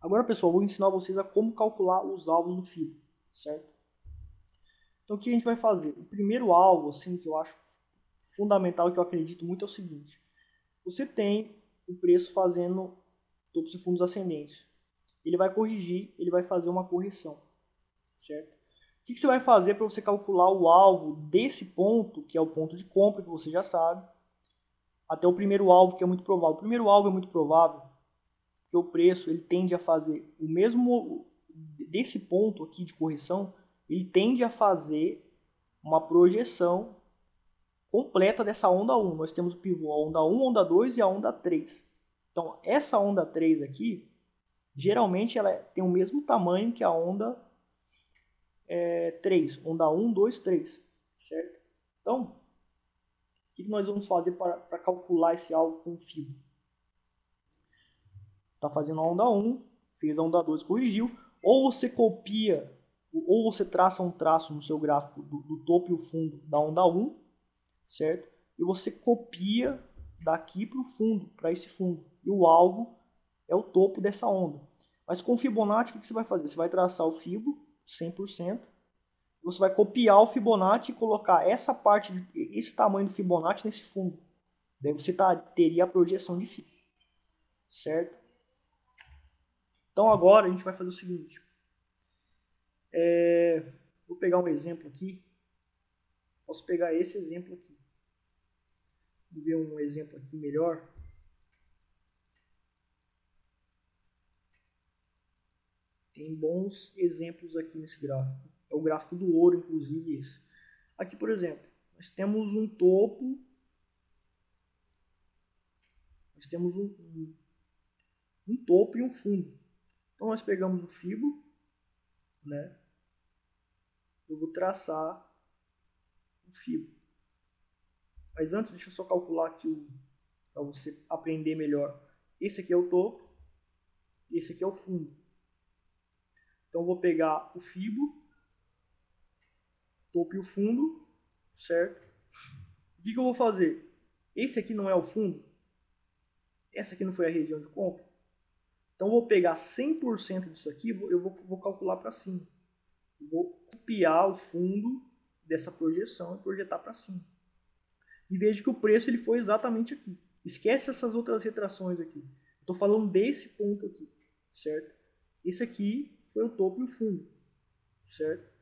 Agora, pessoal, eu vou ensinar vocês a como calcular os alvos do FIBO, certo? Então, o que a gente vai fazer? O primeiro alvo, assim, que eu acho fundamental, que eu acredito muito, é o seguinte. Você tem o preço fazendo topos e fundos ascendentes. Ele vai corrigir, ele vai fazer uma correção, certo? O que você vai fazer para você calcular o alvo desse ponto, que é o ponto de compra, que você já sabe, até o primeiro alvo, que é muito provável. O primeiro alvo é muito provável, porque o preço ele tende a fazer o mesmo, desse ponto aqui de correção, ele tende a fazer uma projeção completa dessa onda 1. Nós temos o pivô, a onda 1, a onda 2 e a onda 3. Então, essa onda 3 aqui, geralmente ela tem o mesmo tamanho que a onda 3. Onda 1, 2, 3. Certo? Então, o que nós vamos fazer para calcular esse alvo com o FIBO? Está fazendo a onda 1, fez a onda 2, corrigiu. Ou você copia, ou você traça um traço no seu gráfico do topo e o fundo da onda 1, certo? E você copia daqui para o fundo, para esse fundo. E o alvo é o topo dessa onda. Mas com Fibonacci, o que você vai fazer? Você vai traçar o Fibo 100%. Você vai copiar o Fibonacci e colocar essa parte, esse tamanho do Fibonacci nesse fundo. Daí você teria a projeção de Fibo. Certo? Então agora a gente vai fazer o seguinte. Vou pegar um exemplo aqui. Posso pegar esse exemplo aqui. Vamos ver um exemplo aqui melhor. Tem bons exemplos aqui nesse gráfico. É o gráfico do ouro, inclusive, esse. Aqui, por exemplo, nós temos um topo. Nós temos um topo e um fundo. Então, nós pegamos o Fibo, né? Eu vou traçar o Fibo. Mas antes, deixa eu só calcular aqui para você aprender melhor. Esse aqui é o topo, esse aqui é o fundo. Então, eu vou pegar o Fibo, topo e o fundo, certo? O que eu vou fazer? Esse aqui não é o fundo? Essa aqui não foi a região de compra? Então, eu vou pegar 100% disso aqui, eu vou calcular para cima. Eu vou copiar o fundo dessa projeção e projetar para cima. E veja que o preço ele foi exatamente aqui. Esquece essas outras retrações aqui. Estou falando desse ponto aqui, certo? Esse aqui foi o topo e o fundo, certo?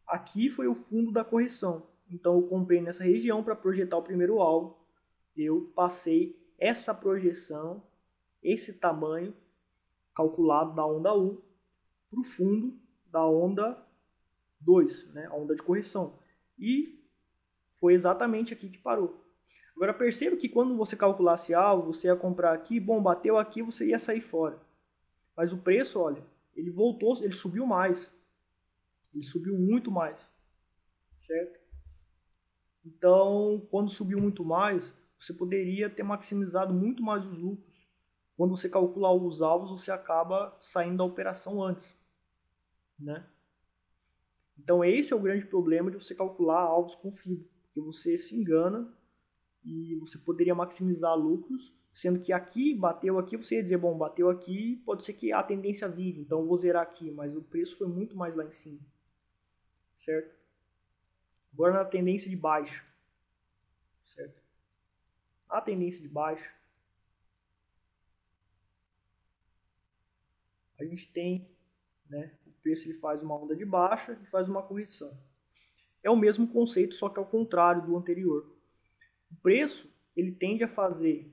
Aqui foi o fundo da correção. Então, eu comprei nessa região para projetar o primeiro alvo. Eu passei essa projeção, esse tamanho calculado da onda 1 para o fundo da onda 2, né? A onda de correção. E foi exatamente aqui que parou. Agora perceba que quando você calculasse alvo, você ia comprar aqui, bom, bateu aqui, você ia sair fora. Mas o preço, olha, ele voltou, ele subiu mais. Ele subiu muito mais. Certo? Então, quando subiu muito mais, você poderia ter maximizado muito mais os lucros. Quando você calcular os alvos, você acaba saindo da operação antes, né? Então, esse é o grande problema de você calcular alvos com FIBO, porque você se engana e você poderia maximizar lucros, sendo que aqui, bateu aqui, você ia dizer, bom, bateu aqui, pode ser que a tendência vire, então eu vou zerar aqui, mas o preço foi muito mais lá em cima, certo? Agora na tendência de baixa, certo? A tendência de baixa, a gente tem, né, o preço ele faz uma onda de baixa e faz uma correção. É o mesmo conceito, só que ao contrário do anterior. O preço ele tende a fazer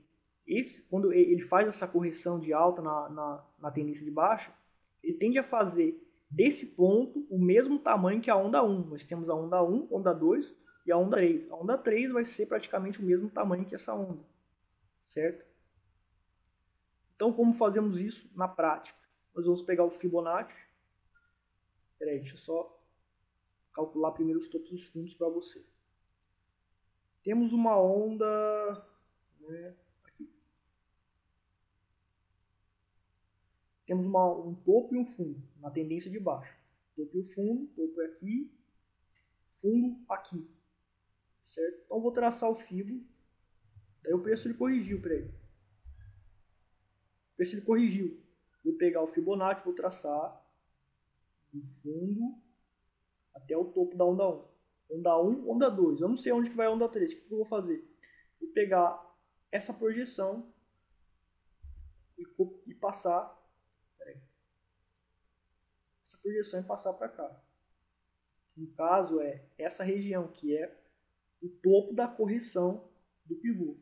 quando ele faz essa correção de alta na tendência de baixa, ele tende a fazer desse ponto o mesmo tamanho que a onda 1. Nós temos a onda 1, onda 2 e a onda 3. A onda 3 vai ser praticamente o mesmo tamanho que essa onda, certo? Então, como fazemos isso na prática? Nós vamos pegar o Fibonacci. Peraí, deixa eu só calcular primeiro os topos e os fundos para você. Temos uma onda, né, aqui. Temos um topo e um fundo na tendência de baixo. Topo e o fundo, topo é aqui, fundo aqui, certo? Então vou traçar o Fibo. Daí o preço ele corrigiu para ele. preço ele corrigiu. Vou pegar o Fibonacci, vou traçar do fundo até o topo da onda 1. Onda 1, onda 2. Eu não sei onde que vai a onda 3. O que eu vou fazer? Vou pegar essa projeção e passar. Essa projeção e passar para cá. No caso é essa região que é o topo da correção do pivô,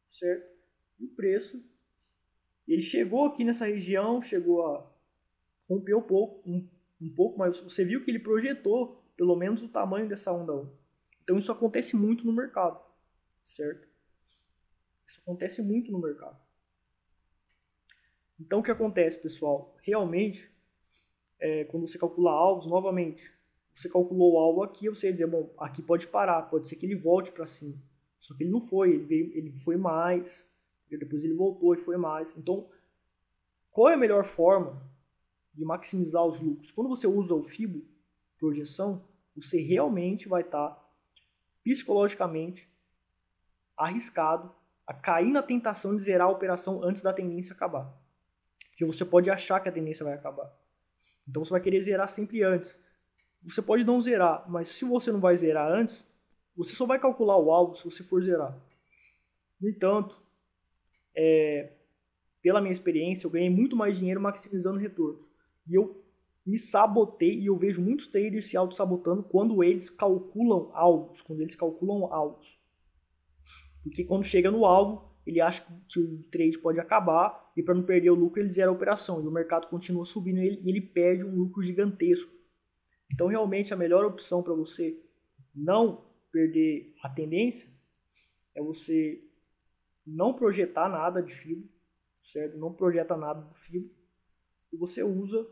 certo? E o preço, ele chegou aqui nessa região, chegou a romper um pouco, mas você viu que ele projetou pelo menos o tamanho dessa onda 1. Então isso acontece muito no mercado, certo? Isso acontece muito no mercado. Então o que acontece, pessoal? Realmente, quando você calcula alvos, novamente, você calculou o alvo aqui, você ia dizer, bom, aqui pode parar, pode ser que ele volte para cima. Só que ele não foi, ele foi mais, depois ele voltou e foi mais. Então, qual é a melhor forma de maximizar os lucros? Quando você usa o FIBO, projeção, você realmente vai estar psicologicamente arriscado a cair na tentação de zerar a operação antes da tendência acabar. Porque você pode achar que a tendência vai acabar. Então você vai querer zerar sempre antes. Você pode não zerar, mas se você não vai zerar antes, você só vai calcular o alvo se você for zerar. No entanto, pela minha experiência, eu ganhei muito mais dinheiro maximizando retornos. E eu me sabotei, e eu vejo muitos traders se auto-sabotando quando eles calculam alvos. Porque quando chega no alvo, ele acha que o trade pode acabar, e para não perder o lucro, ele zera a operação. E o mercado continua subindo e ele perde um lucro gigantesco. Então, realmente, a melhor opção para você não perder a tendência é você não projetar nada de FIBO, certo? Não projeta nada do FIBO, e você usa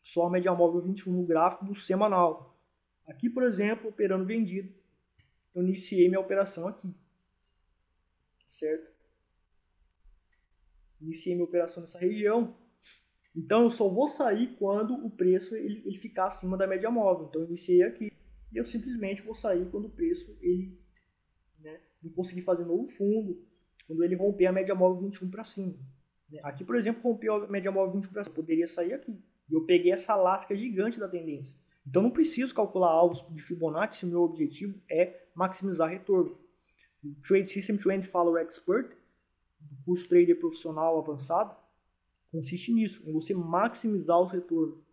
só a média móvel 21 no gráfico do semanal. Aqui, por exemplo, operando vendido, eu iniciei minha operação aqui, certo? Iniciei minha operação nessa região. Então eu só vou sair quando o preço ele ficar acima da média móvel. Então eu iniciei aqui e eu simplesmente vou sair quando o preço ele, não conseguir fazer novo fundo, quando ele romper a média móvel 21 para cima. Aqui, por exemplo, rompeu a média móvel 21 para cima, eu poderia sair aqui. E eu peguei essa lasca gigante da tendência. Então não preciso calcular alvos de Fibonacci se o meu objetivo é maximizar retornos. O Trade System 24 Expert, do curso Trader Profissional Avançado, consiste nisso, em você maximizar os retornos,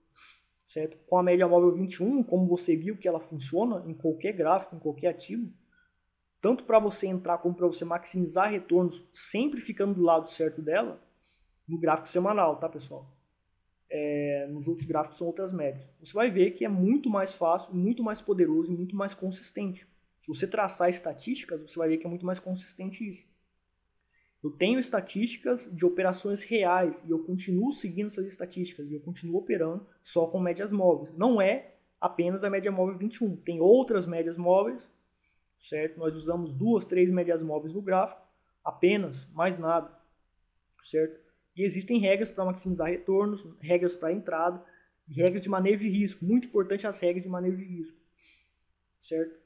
certo? Com a média móvel 21, como você viu que ela funciona em qualquer gráfico, em qualquer ativo, tanto para você entrar como para você maximizar retornos, sempre ficando do lado certo dela, no gráfico semanal, tá, pessoal? Nos outros gráficos são outras médias. Você vai ver que é muito mais fácil, muito mais poderoso e muito mais consistente. Se você traçar estatísticas, você vai ver que é muito mais consistente isso. Eu tenho estatísticas de operações reais e eu continuo seguindo essas estatísticas e eu continuo operando só com médias móveis. Não é apenas a média móvel 21. Tem outras médias móveis, certo? Nós usamos 2, 3 médias móveis no gráfico, apenas, mais nada, certo? E existem regras para maximizar retornos, regras para entrada e regras de manejo de risco. Muito importante as regras de manejo de risco, certo?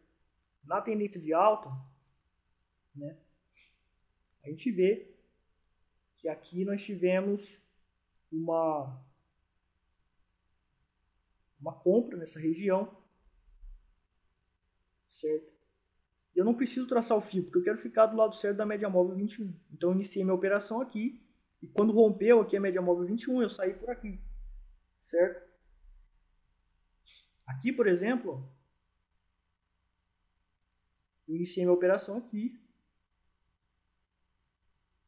Na tendência de alta, a gente vê que aqui nós tivemos uma compra nessa região, certo? E eu não preciso traçar o fio, porque eu quero ficar do lado certo da média móvel 21. Então eu iniciei minha operação aqui, e quando rompeu aqui a média móvel 21, eu saí por aqui, certo? Aqui, por exemplo, eu iniciei minha operação aqui,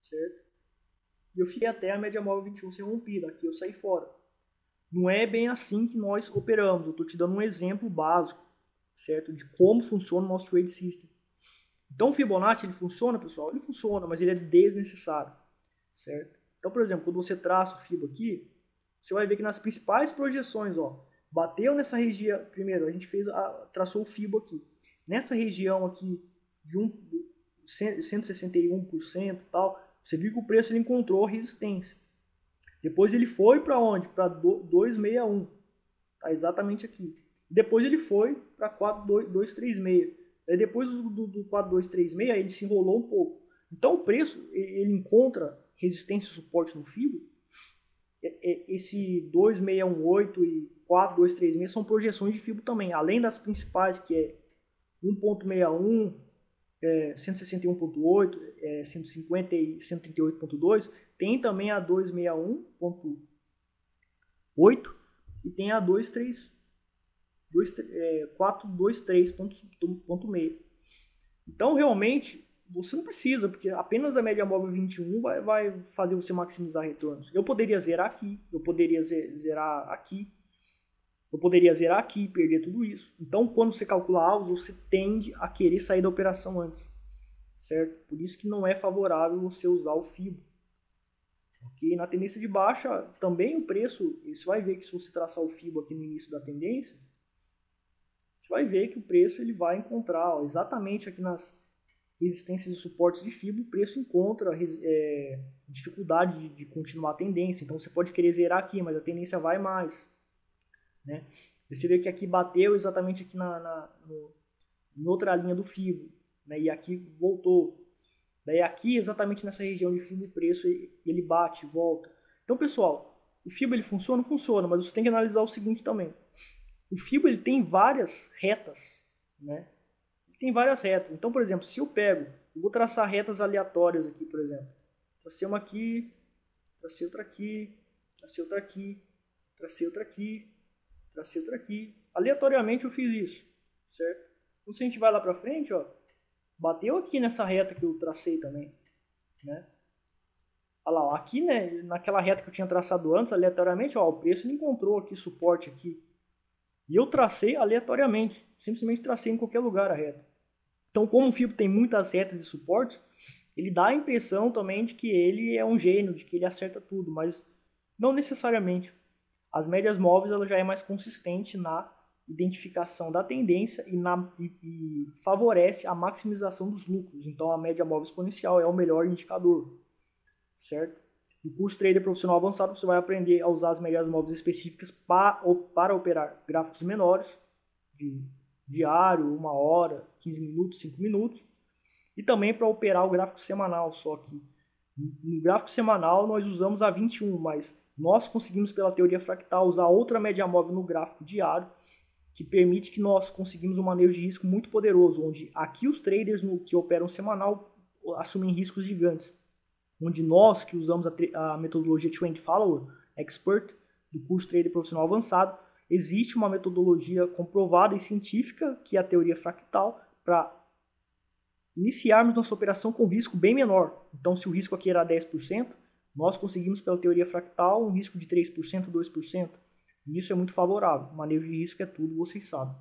certo? E eu fiquei até a média móvel 21 ser rompida. Aqui eu saí fora. Não é bem assim que nós operamos. Eu estou te dando um exemplo básico, certo? De como funciona o nosso trade system. Então o Fibonacci, ele funciona, pessoal? Ele funciona, mas ele é desnecessário, certo? Então, por exemplo, quando você traça o Fibo aqui, você vai ver que nas principais projeções, ó, bateu nessa região, primeiro, a gente traçou o Fibo aqui. Nessa região aqui de 161% e tal, você viu que o preço ele encontrou resistência. Depois ele foi para onde? Para 261. Tá exatamente aqui. Depois ele foi para 4236. Depois do 4236 ele se enrolou um pouco. Então o preço ele encontra resistência e suporte no fibro, esse 2618 e 4236 são projeções de fibro também, além das principais, que é 1.61, 161.8, 150 e 138.2, tem também a 261.8 e tem a 423.6. Então, realmente, você não precisa, porque apenas a média móvel 21 vai fazer você maximizar retornos. Eu poderia zerar aqui, eu poderia zerar aqui, eu poderia zerar aqui e perder tudo isso. Então, quando você calcula alvos, você tende a querer sair da operação antes, certo? Por isso que não é favorável você usar o FIBO. Okay? Na tendência de baixa, também o preço, você vai ver que se você traçar o FIBO aqui no início da tendência, você vai ver que o preço ele vai encontrar, ó, exatamente aqui nas resistências e suportes de FIBO, o preço encontra dificuldade de continuar a tendência. Então você pode querer zerar aqui, mas a tendência vai mais, né? Você vê que aqui bateu exatamente aqui em outra linha do FIBO, né? E aqui voltou. Daí aqui, exatamente nessa região de FIBO, o preço ele bate, volta. Então, pessoal, o FIBO ele funciona? Funciona, mas você tem que analisar o seguinte também. O FIBO ele tem várias retas, né? Tem várias retas. Então, por exemplo, se eu vou traçar retas aleatórias aqui, por exemplo. Tracei uma aqui, tracei outra aqui, tracei outra aqui, tracei outra aqui, tracei outra aqui. Aleatoriamente eu fiz isso, certo? Então, se a gente vai lá pra frente, ó, bateu aqui nessa reta que eu tracei também, né? Olha lá, ó, aqui, né, naquela reta que eu tinha traçado antes, aleatoriamente, ó, o preço ele encontrou aqui suporte aqui. E eu tracei aleatoriamente, simplesmente tracei em qualquer lugar a reta. Então, como o FIBO tem muitas retas e suportes, ele dá a impressão também de que ele é um gênio, de que ele acerta tudo, mas não necessariamente. As médias móveis ela já é mais consistente na identificação da tendência e favorece a maximização dos lucros. Então, a média móvel exponencial é o melhor indicador, certo? No curso Trader Profissional Avançado, você vai aprender a usar as médias móveis específicas para operar gráficos menores, de diário, 1 hora, 15 minutos, 5 minutos, e também para operar o gráfico semanal, só que no gráfico semanal nós usamos a 21, mas nós conseguimos pela teoria fractal usar outra média móvel no gráfico diário, que permite que nós conseguimos um manejo de risco muito poderoso, onde aqui os traders que operam semanal assumem riscos gigantes, onde nós que usamos a metodologia Trend Follower Expert do curso Trader Profissional Avançado, existe uma metodologia comprovada e científica, que é a teoria fractal, para iniciarmos nossa operação com risco bem menor. Então, se o risco aqui era 10%, nós conseguimos pela teoria fractal um risco de 3%, 2%. E isso é muito favorável. O manejo de risco é tudo, vocês sabem.